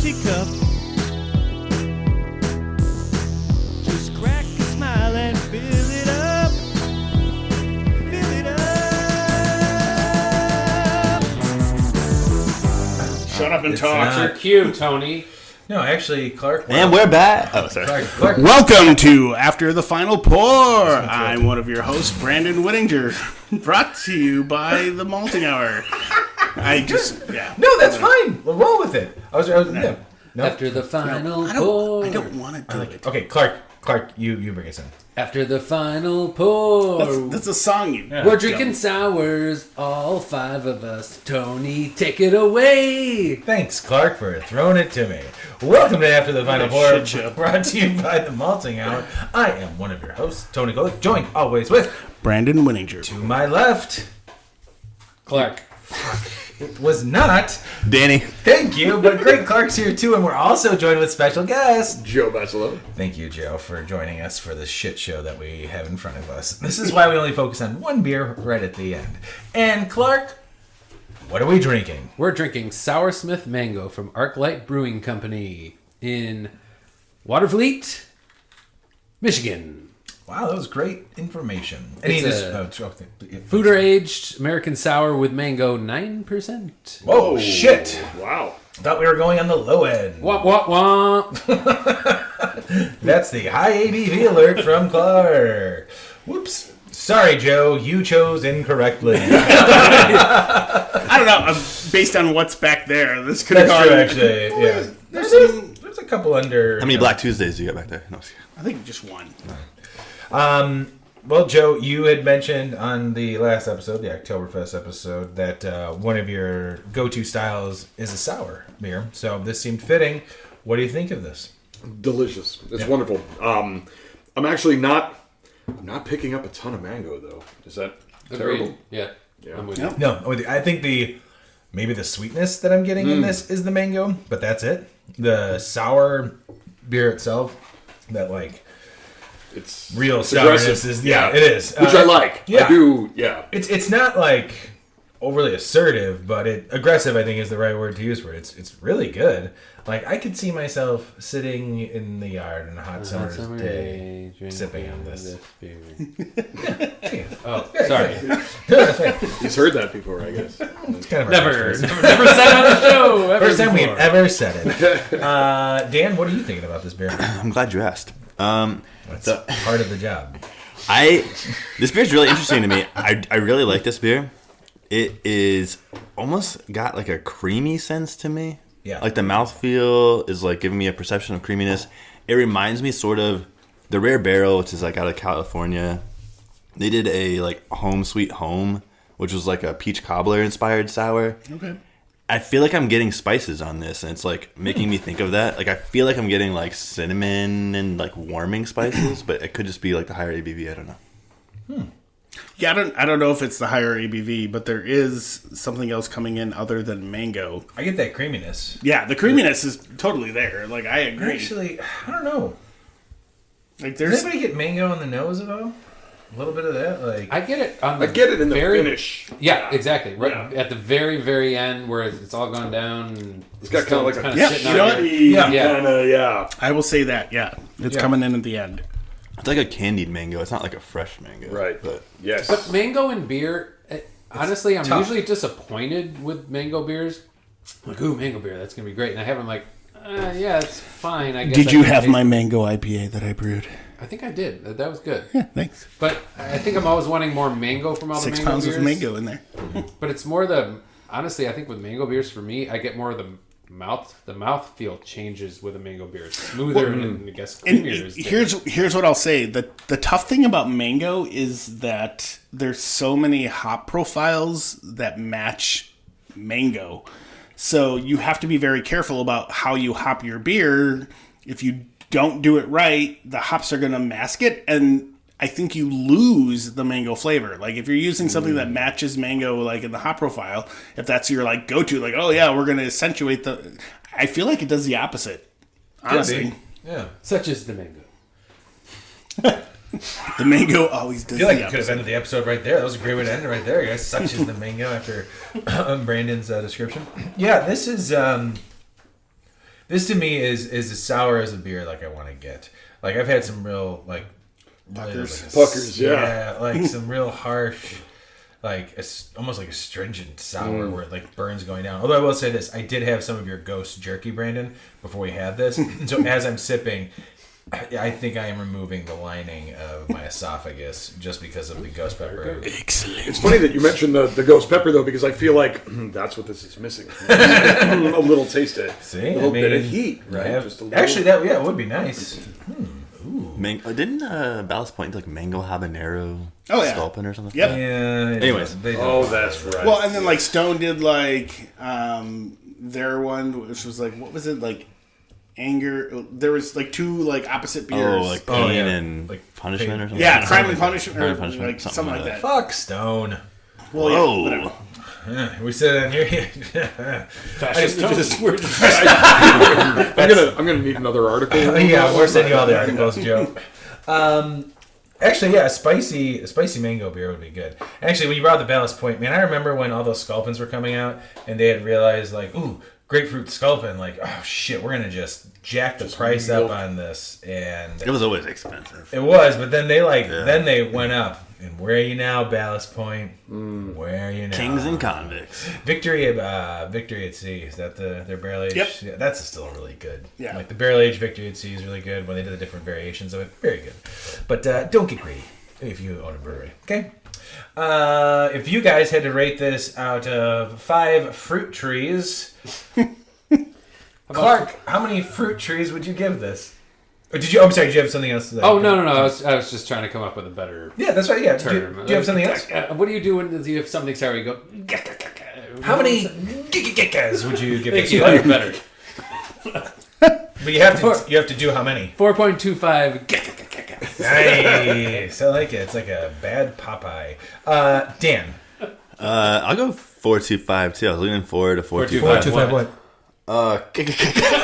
empty cup. Just crack a smile and fill it up. Fill it up. Shut up and talk. It's your cue, Tony. No, actually, Clark. And we're back. Oh, sorry. Clark. Welcome to After the Final Pour. I'm one of your hosts, Brandon Whittinger. Brought to you by the Malting Hour. No, that's fine. We'll roll with it. No. After the final I pour. don't want to do it. Okay, Clark, you bring us in. After the final pour. That's a song you. We're drinking sours, all five of us. Tony, take it away. Thanks, Clark, for throwing it to me. Welcome to After the Final Pour, shit show. brought to you by the Malting Hour. I am one of your hosts, Tony Golick, joined always with, Brandon Whittinger. to my left, Clark. it was not, Danny. thank you, but great Clark's here too, and we're also joined with special guest. Joe Basilone. Thank you, Joe, for joining us for this shit show that we have in front of us. This is why we only focus on one beer right at the end. And Clark, what are we drinking? We're drinking Soursmith Mango from Arclight Brewing Company in Waterfleet, Michigan. Wow, that was great information. Foeder aged American sour with mango 9%. Whoa, shit. Wow. Thought we were going on the low end. Womp womp womp. That's the high ABV alert from Clark. Whoops. Sorry, Joe. You chose incorrectly. I don't know. Based on what's back there, this could have That's gone. true, actually. Yeah. There's a couple under. How many Black Tuesdays do you got back there? No. I think just one. Well, Joe, you had mentioned on the last episode, the Oktoberfest episode, that one of your go-to styles is a sour beer. So this seemed fitting. What do you think of this? Delicious. It's wonderful. I'm actually not picking up a ton of mango, though. Is that terrible? Yeah. I'm with you. No, I think maybe the sweetness that I'm getting in this is the mango, but that's it. The sour beer itself, that It's real sourness aggressive. is it is. Which I like. yeah. I do, yeah. It's not overly assertive, but aggressive I think is the right word to use for it. It's really good. I could see myself sitting in the yard on a hot summer's day sipping on this. beer. Yeah. Oh, sorry. He's heard that before, I guess. It's kind of Never said on the show. First time we've ever said it. Dan, what are you thinking about this beer? I'm glad you asked. That's part of the job. This beer's really interesting to me. I really like this beer. It is almost got a creamy sense to me. Yeah. The mouthfeel is giving me a perception of creaminess. It reminds me sort of the Rare Barrel, which is out of California. They did a Home Sweet Home, which was a peach cobbler inspired sour. Okay. I feel like I'm getting spices on this, and it's making me think of that. I feel like I'm getting cinnamon and warming spices, but it could just be the higher ABV. I don't know. Yeah, I don't know if it's the higher ABV, but there is something else coming in other than mango. I get that creaminess. Yeah, the creaminess is totally there. I agree. Actually, I don't know. There's Does anybody get mango on the nose at all? A little bit of that? I get it. I get it in the finish. Yeah, exactly. Right at the very, very end, where it's all gone down. And It's got kind of sitting a Yeah. I will say that. Yeah, it's coming in at the end. It's like a candied mango. It's not like a fresh mango. Right. But Yes. But mango and beer, honestly, I'm tough. usually disappointed with mango beers. Ooh, mango beer, that's going to be great. And I have them yeah, it's fine. I guess Did I you can have taste my it. mango IPA that I brewed? I think I did. That was good. Yeah, thanks. But I think I'm always wanting more mango from all 6 the mango pounds beers. of mango in there. But it's more honestly, I think with mango beers, for me, I get more of the mouth feel changes with a mango beer. It's smoother and I guess And creamier. here's what I'll say. The tough thing about mango is that there's so many hop profiles that match mango. So you have to be very careful about how you hop your beer. If you don't do it right, the hops are going to mask it, and I think you lose the mango flavor. If you're using something that matches mango, in the hop profile, if that's your go-to, oh yeah, we're going to accentuate I feel like it does the opposite. Honestly, Yeah. Such as the mango. the mango always does. I feel like the you could have opposite. ended the episode right there. That was a great way to end it right there, guys. Such is the mango after Brandon's description. Yeah, this is This to me is as sour as a beer like I want to get. Like I've had some real like Puckers, yeah. like some real harsh, like it's almost like astringent sour where it like burns going down. Although I will say this, I did have some of your Ghost jerky, Brandon, before we had this. And so as I'm sipping, I think I am removing the lining of my esophagus just because of the ghost pepper. Excellent. It's funny that you mentioned the ghost pepper, though, because I feel like that's what this is missing. A little taste of it. See? A little bit of heat, right? Yeah. Just a little. Actually, that would be nice. Didn't Ballast Point do like mango habanero sculpin or something? Yep. Yeah. Anyways. That's right. Well, and then like Stone did like their one, which was like, what was it, like anger? There was like two like opposite beers. Oh, like pain and like punishment or something. Yeah, crime and punishment, or Crime and punishment, like something like that. Fuck Stone. Well, yeah, Whoa. whatever. We said on here. I'm gonna need another article. Yeah, we're sending you all the articles, Joe. Actually, yeah, a spicy mango beer would be good. Actually, when you brought up the Ballast Point, man, I remember when all those sculpins were coming out, and they had realized, like, ooh, grapefruit sculpin, like, oh shit, we're gonna just jack the price up on this, and It was always expensive. it was, but then they then they went up. And where are you now, Ballast Point? Where are you now? Kings and convicts. Victory at Sea. Is that their barrel age? Yep. Yeah, that's still really good. Yeah. Like the barrel age Victory at Sea is really good when they did the different variations of it. Very good. But don't get greedy if you own a brewery. Okay. If you guys had to rate this out of 5 fruit trees, Clark, how many fruit trees would you give this? Or did you? I'm sorry. Did you have something else to say? Oh no! I was just trying to come up with a better. Yeah, that's right. Yeah. Term. Do you have something else? What do you do when you have something sour? You go. How many gigas would you give Thank this? you. You're better. But you have to do how many? 4.25. Nice. I like it. It's like a bad Popeye. Dan. I'll go 4.25 too. I was leaning forward to 4.25. 4.25 what?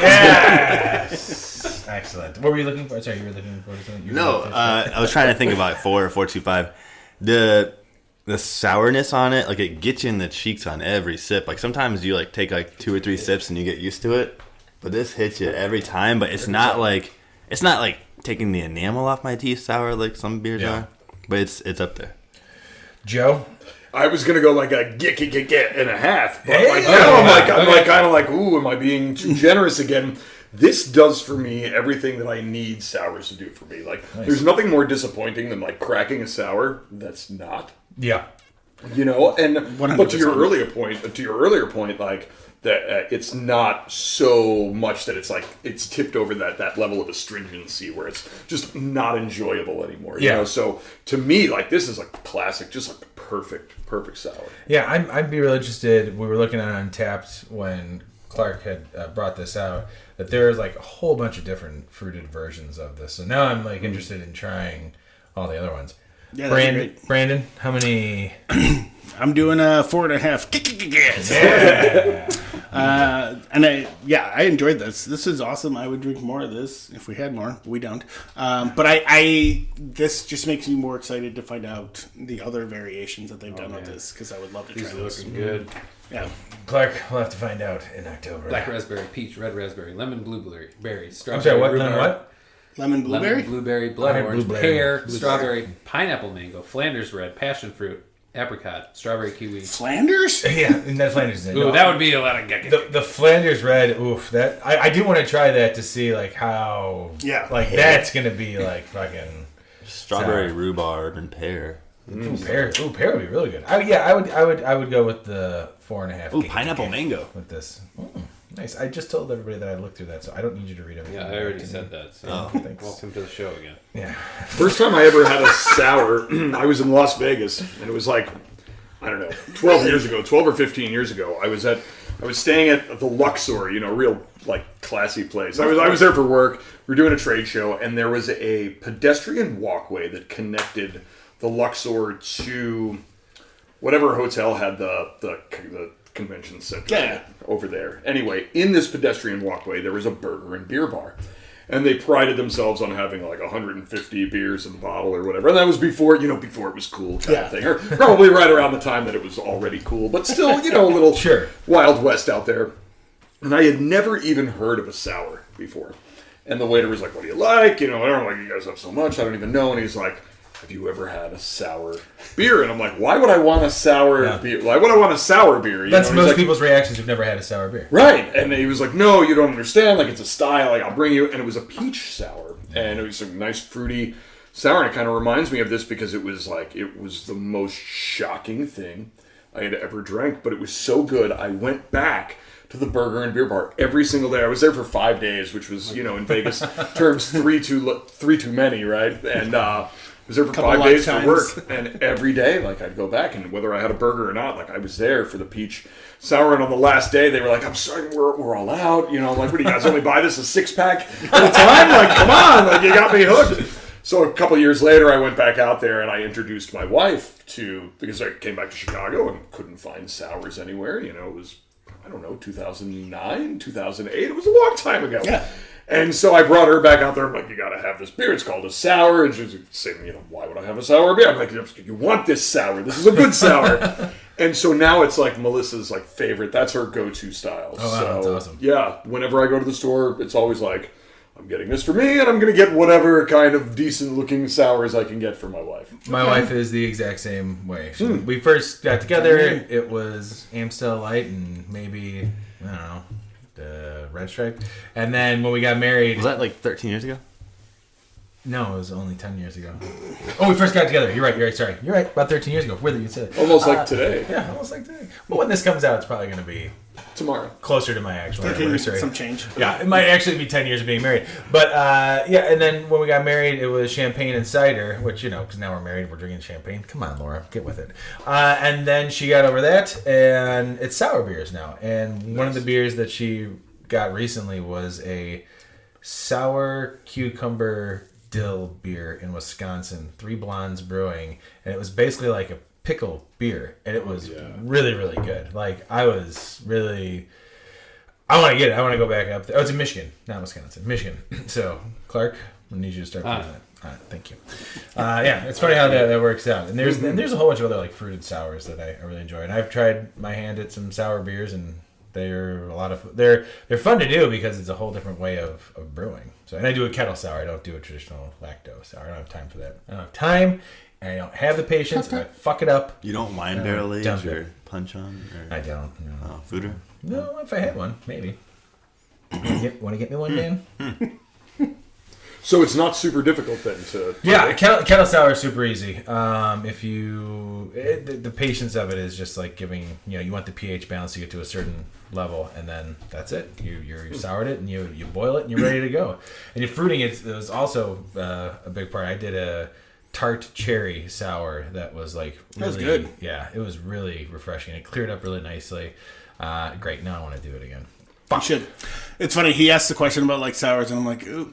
Yes. Excellent. What were you looking for? Sorry, you were looking for something? I was trying to think about 4 or 4.25. The sourness on it, like it gets you in the cheeks on every sip. Like sometimes you like take like 2 or 3 sips and you get used to it, but this hits you every time. But it's not like taking the enamel off my teeth sour like some beers are. But it's up there. Joe. I was gonna go like a get and a half, but Hey! like now I'm like kind of like, ooh, am I being too generous again? This does for me everything that I need sours to do for me. Like, there's nothing more disappointing than like cracking a sour that's not. Yeah. You know, and 100%. but to your earlier point, like that it's not so much that it's like it's tipped over that level of astringency where it's just not enjoyable anymore. You know? So to me, like this is like classic, just like perfect sour. Yeah, I'd be real interested. We were looking at Untapped when Clark had brought this out. That there's like a whole bunch of different fruited versions of this. So now I'm like interested in trying all the other ones. Yeah, Brandon, how many? I'm doing a 4.5. Yeah. And I enjoyed this. This is awesome. I would drink more of this if we had more. We don't. But this just makes me more excited to find out the other variations that they've done with this because I would love to try those. Looking good. Yeah. Clark, we'll have to find out in October. Black raspberry, peach, red raspberry, lemon blueberry, berry, I'm strawberry. sorry, what? rhubarb, What? Lemon blueberry? Lemon, blueberry, I blood had orange, blueberry. pear, strawberry, pineapple mango, Flanders red, passion fruit, apricot, strawberry kiwi. Flanders? Yeah, and that Flanders. Ooh, that would be a lot of gecko. The Flanders red. Oof, that I do want to try that to see like how. Yeah. Like that's gonna be like fucking. Strawberry, sour. rhubarb, and pear. Ooh, pear would be really good. I would go with the 4.5. Ooh, pineapple mango. With this. Nice. I just told everybody that I looked through that, so I don't need you to read everything. Yeah, I already said that. So Thanks. welcome to the show again. Yeah. First time I ever had a sour, I was in Las Vegas, and it was like, I don't know, 12 or 15 years ago. I was staying at the Luxor, real like classy place. I was there for work. We were doing a trade show, and there was a pedestrian walkway that connected the Luxor to whatever hotel had the convention center over there. Anyway, in this pedestrian walkway, there was a burger and beer bar. And they prided themselves on having like 150 beers in the bottle or whatever. And that was before it was cool kind of thing. Or probably right around the time that it was already cool. But still, a little Sure. Wild West out there. And I had never even heard of a sour before. And the waiter was like, what do you like? You know, I don't like you guys have so much. I don't even know. And he's like, have you ever had a sour beer? And I'm like, why would I want a sour beer? Why would I want a sour beer? That's most people's reactions who've never had a sour beer. Right. And he was like, no, you don't understand. Like, it's a style. Like, I'll bring you. And it was a peach sour. And it was a nice fruity sour. And it kind of reminds me of this because it was the most shocking thing I had ever drank. But it was so good. I went back to the burger and beer bar every single day. I was there for 5 days, which was, in Vegas terms, three too many, right? And I was there for 5 days for work, and every day, like, I'd go back, and whether I had a burger or not, like, I was there for the peach sour. And on the last day, they were like, I'm sorry, we're all out. Like, what do you guys only buy this a 6-pack at a time? Like, come on, like, you got me hooked. So a couple years later, I went back out there and I introduced my wife because I came back to Chicago and couldn't find sours anywhere. It was, I don't know, 2009, 2008. It was a long time ago. Yeah. And so I brought her back out there. I'm like, you got to have this beer. It's called a sour. And she's saying, why would I have a sour beer? I'm like, you want this sour. This is a good sour. And so now it's like Melissa's like favorite. That's her go-to style. Oh, wow, so, that's awesome. Yeah, whenever I go to the store, it's always like, I'm getting this for me, and I'm going to get whatever kind of decent-looking sours I can get for my wife. My wife is the exact same way. We first got together, it was Amstel Light and maybe, I don't know, the Red Stripe. And then when we got married... Was that like 13 years ago? No, it was only 10 years ago. Oh, we first got together. You're right, sorry. You're right, about 13 years ago. Whether you said it. Almost like today. Yeah, almost like today. Well, when this comes out, it's probably going to be... tomorrow. Closer to my actual anniversary. Some change. Yeah, it might actually be 10 years of being married. But, and then when we got married, it was champagne and cider, which, because now we're married, we're drinking champagne. Come on, Laura, get with it. And then she got over that, and it's sour beers now. And one of the beers that she got recently was a sour cucumber dill beer in Wisconsin, Three Blondes Brewing. And it was basically like a pickle beer, and it was really, really good. Like, I want to get it. I want to go back up there. Oh, it's in Michigan, not Wisconsin. Michigan. So, Clark, I need you to start putting that. All right, thank you. It's funny how that works out. And there's a whole bunch of other like fruited sours that I really enjoy. And I've tried my hand at some sour beers, and they're they're fun to do because it's a whole different way of brewing. So, and I do a kettle sour. I don't do a traditional lactose sour. I don't have time for that. I don't have time. And I don't have the patience, and I fuck it up. You don't wine barrel age or punch on? Or... I don't. No. Oh, foeder? No, if I had one, maybe. Want to get me one, Dan? So it's not super difficult then to... Yeah, kettle sour is super easy. If you... the patience of it is just like giving... you want the pH balance to get to a certain level, and then that's it. You soured it, and you boil it, and you're ready to go. And your fruiting, it was also a big part. I did a tart cherry sour that was like really, that was good. Yeah, it was really refreshing. It cleared up really nicely. Great. Now I want to do it again. You should. It's funny. He asked the question about like sours, and I'm like, ooh,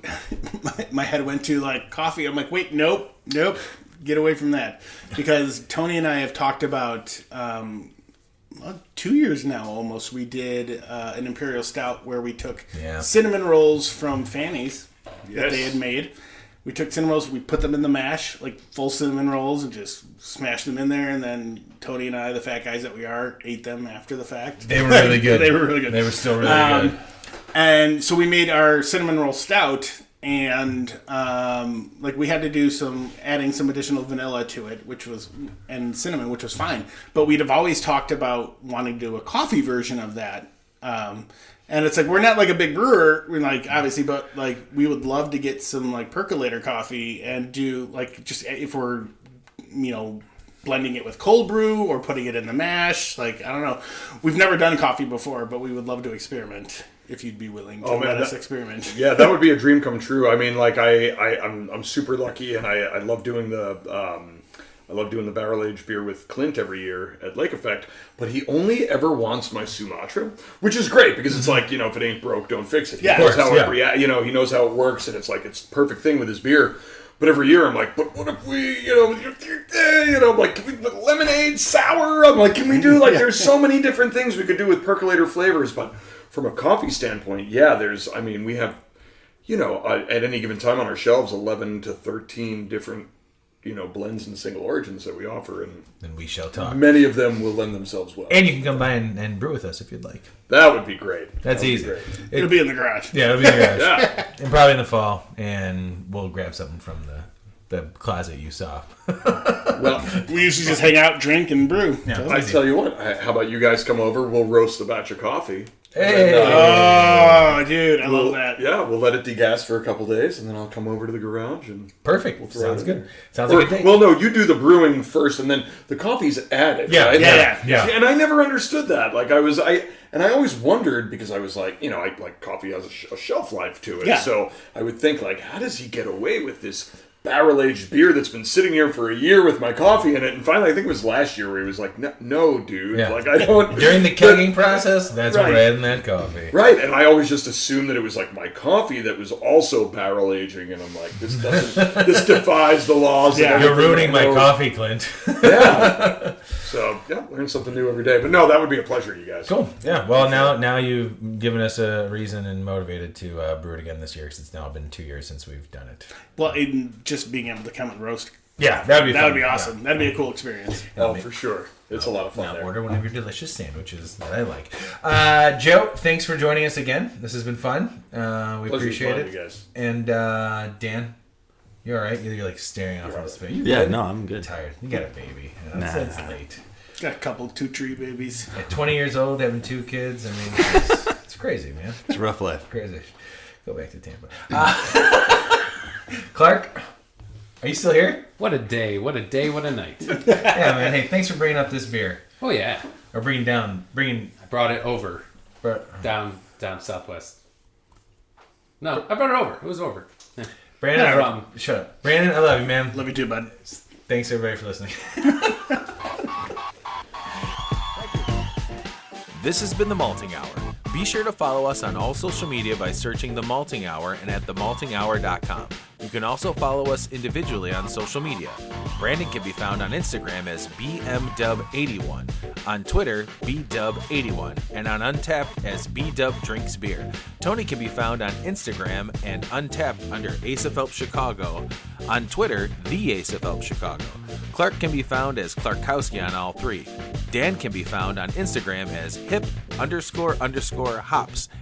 my head went to like coffee. I'm like, wait, nope, get away from that, because Tony and I have talked about 2 years now almost. We did an imperial stout where we took cinnamon rolls from Fanny's that they had made. We took cinnamon rolls, we put them in the mash, like full cinnamon rolls, and just smashed them in there. And then Tony and I, the fat guys that we are, ate them after the fact. They were really good. They were really good. They were still really good. And so we made our cinnamon roll stout, and we had to do adding some additional vanilla to it, and cinnamon, which was fine. But we'd have always talked about wanting to do a coffee version of that. And it's like, we're not like a big brewer, we're like, obviously, but like, we would love to get some like Perkolator coffee and do like, just if we're, blending it with cold brew or putting it in the mash. Like, I don't know. We've never done coffee before, but we would love to experiment if you'd be willing to let us experiment. Yeah, that would be a dream come true. I mean, like I'm super lucky, and I love doing the barrel aged beer with Clint every year at Lake Effect, but he only ever wants my Sumatra, which is great because it's like, if it ain't broke, don't fix it. He knows how it reacts, he knows how it works, and it's like, it's the perfect thing with his beer. But every year I'm like, but what if we, like, can we put lemonade, sour? I'm like, can we do, like, there's so many different things we could do with percolator flavors, but from a coffee standpoint, we have, at any given time on our shelves, 11 to 13 different blends and single origins that we offer, and Then we shall talk. many of them will lend themselves well. And you can come by and brew with us if you'd like. That would be great. That's That would be easy. great. It'll be in the garage. Yeah, it'll be in the garage. Yeah. And probably in the fall, and we'll grab something from the closet you saw. Well, We usually just hang out, drink, and brew. Yeah. I tell you what. How about you guys come over? We'll roast a batch of coffee. Hey! Oh, dude, I love that. Yeah, we'll let it degas for a couple days, and then I'll come over to the garage and. Perfect. throw Sounds it in. good. Sounds like a date. Well, no, you do the brewing first, and then the coffee's added. Yeah, right? yeah. See, and I never understood that. Like I always wondered, because I was like, I like coffee has a shelf life to it. Yeah. So I would think, like, how does he get away with this barrel-aged beer that's been sitting here for a year with my coffee in it? And finally, I think it was last year where he was like, no, dude. Yeah. Like, I don't... During the kegging process, that's Right. bread and that coffee. Right, and I always just assumed that it was like my coffee that was also barrel aging, and I'm like, this defies the laws. Yeah. and You're everything ruining I my know. coffee, Clint. Yeah. So learn something new every day. But no, that would be a pleasure, you guys. Cool. Yeah. Well, now you've given us a reason and motivated to brew it again this year, because it's now been 2 years since we've done it. Well, in just being able to come and roast. Yeah, that would be That fun. would be awesome. That'd be a cool experience. Oh, for sure. It's a lot of fun Now there. order one of your delicious sandwiches that I like. Joe, thanks for joining us again. This has been fun. We Pleasure's appreciate mine, it. you guys. And Dan, you all right? You're like staring off into space. You Yeah, good? no, I'm good. Tired. You got a baby. That's late. Got a couple 2 tree babies. At 20 years old, having 2 kids. I mean, it's crazy, man. It's a rough life. Crazy. Go back to Tampa. Clark, are you still here? What a day! What a day! What a night! Yeah, man. Hey, thanks for bringing up this beer. Oh yeah, Or bringing. I brought it over down southwest. No, I brought it over. It was over. Brandon, No problem. Shut up. Brandon, I love you, man. Love you too, bud. Thanks, everybody, for listening. This has been The Malting Hour. Be sure to follow us on all social media by searching The Malting Hour and at themaltinghour.com. You can also follow us individually on social media. Brandon can be found on Instagram as BMDub81, on Twitter, BDub81, and on Untapped as BDubDrinksBeer. Tony can be found on Instagram and Untapped under Ace of Help Chicago, on Twitter, The Ace of Help Chicago. Clark can be found as Clarkowski on all 3. Dan can be found on Instagram as hip__hops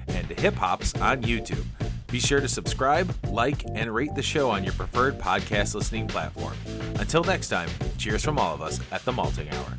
and hip hops on YouTube. Be sure to subscribe, like, and rate the show on your preferred podcast listening platform. Until next time, cheers from all of us at The Malting Hour.